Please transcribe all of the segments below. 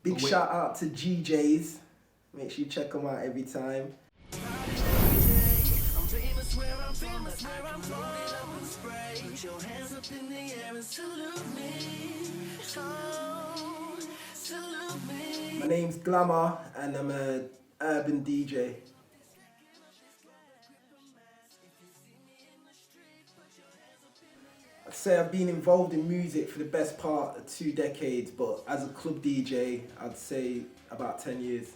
Big shout out to GJs. Make sure you check them out every time. My name's Glamour and I'm an urban DJ. I'd say I've been involved in music for the best part of 2 decades, but as a club DJ, I'd say about 10 years.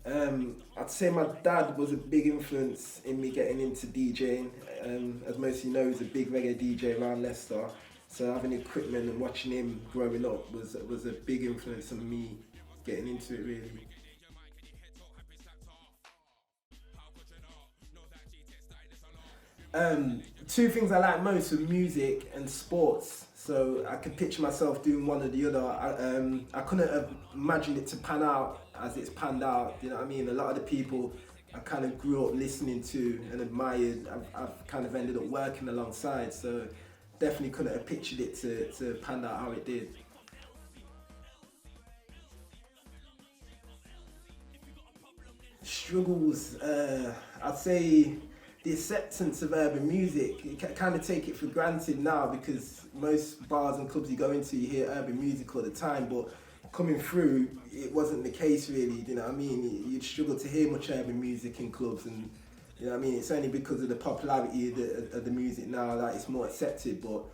I'd say my dad was a big influence in me getting into DJing. As most of you know, he's a big reggae DJ around Leicester. So having equipment and watching him growing up was a big influence on me getting into it really. Two things I like most were music and sports. So I could picture myself doing one or the other. I couldn't have imagined it to pan out as it's panned out. You know what I mean? A lot of the people I kind of grew up listening to and admired, I've kind of ended up working alongside. So definitely couldn't have pictured it to pan out how it did. Struggles, I'd say the acceptance of urban music. You kind of take it for granted now because most bars and clubs you go into, you hear urban music all the time, but coming through, it wasn't the case really, you know what I mean? You'd struggle to hear much urban music in clubs, and you know what I mean? It's only because of the popularity of the music now that it's more accepted, but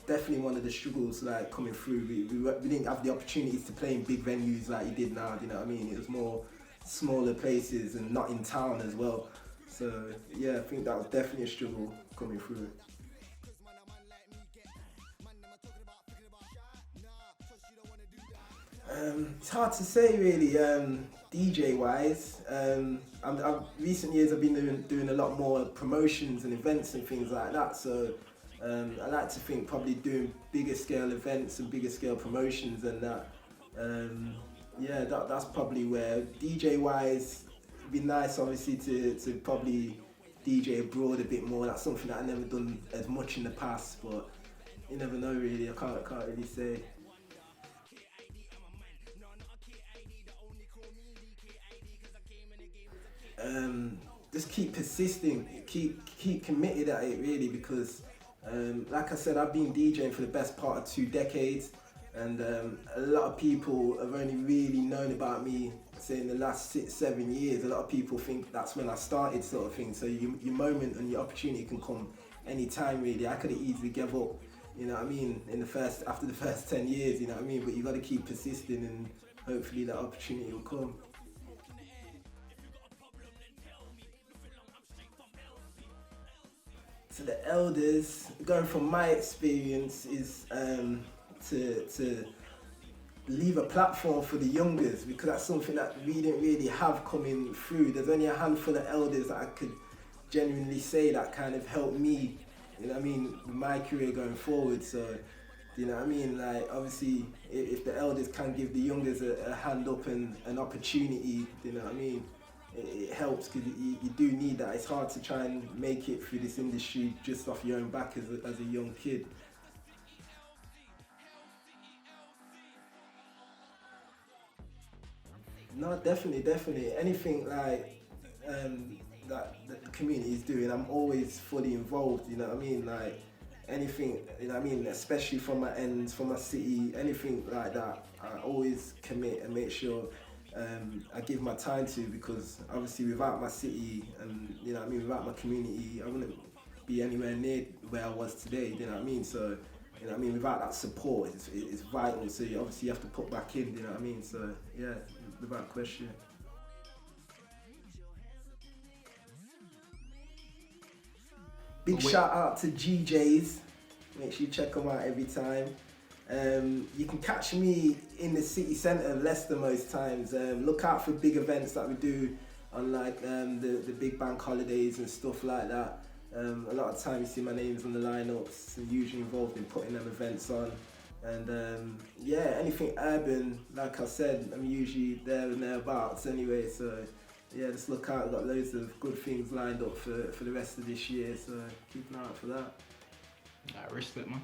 definitely one of the struggles like coming through. We didn't have the opportunities to play in big venues like you did now, you know what I mean? It was more smaller places and not in town as well. So yeah, I think that was definitely a struggle coming through. It's hard to say really, DJ wise. Recent years I've been doing a lot more promotions and events and things like that. So I like to think probably doing bigger scale events and bigger scale promotions and that. Yeah, that's probably where DJ wise it'd be nice obviously to probably DJ abroad a bit more. That's something that I've never done as much in the past, but you never know really. I can't really say. Just keep persisting, keep committed at it really, because like I said, I've been DJing for the best part of 2 decades, and a lot of people have only really known about me say in the last 6-7 years. A lot of people think that's when I started sort of thing, so your moment and your opportunity can come anytime really. I could have easily gave up, you know what I mean, after the first 10 years, you know what I mean, but you got to keep persisting and hopefully that opportunity will come. To the elders, going from my experience is to leave a platform for the youngers, because that's something that we didn't really have coming through. There's only a handful of elders that I could genuinely say that kind of helped me, you know what I mean, with my career going forward. So, you know what I mean, like obviously if the elders can give the youngers a hand up and an opportunity, you know what I mean, it helps, because you do need that. It's hard to try and make it through this industry just off your own back as a young kid. No, definitely. Anything like that the community is doing, I'm always fully involved. You know what I mean? Like anything, you know what I mean? Especially from my ends, from my city, anything like that, I always commit and make sure I give my time to, because obviously without my city and you know what I mean, without my community, I wouldn't be anywhere near where I was today. You know what I mean? So. You know what I mean? Without that support, it's vital. So obviously you have to put back in. You know what I mean? So yeah, without question. Big shout out to GJs. Make sure you check them out every time. You can catch me in the city centre of Leicester most times. Look out for big events that we do on like the big bank holidays and stuff like that. A lot of times you see my names on the lineups. I'm usually involved in putting them events on. And yeah, anything urban, like I said, I'm usually there and thereabouts anyway. So yeah, just look out. I've got loads of good things lined up for the rest of this year. So keep an eye out for that. Respect, man.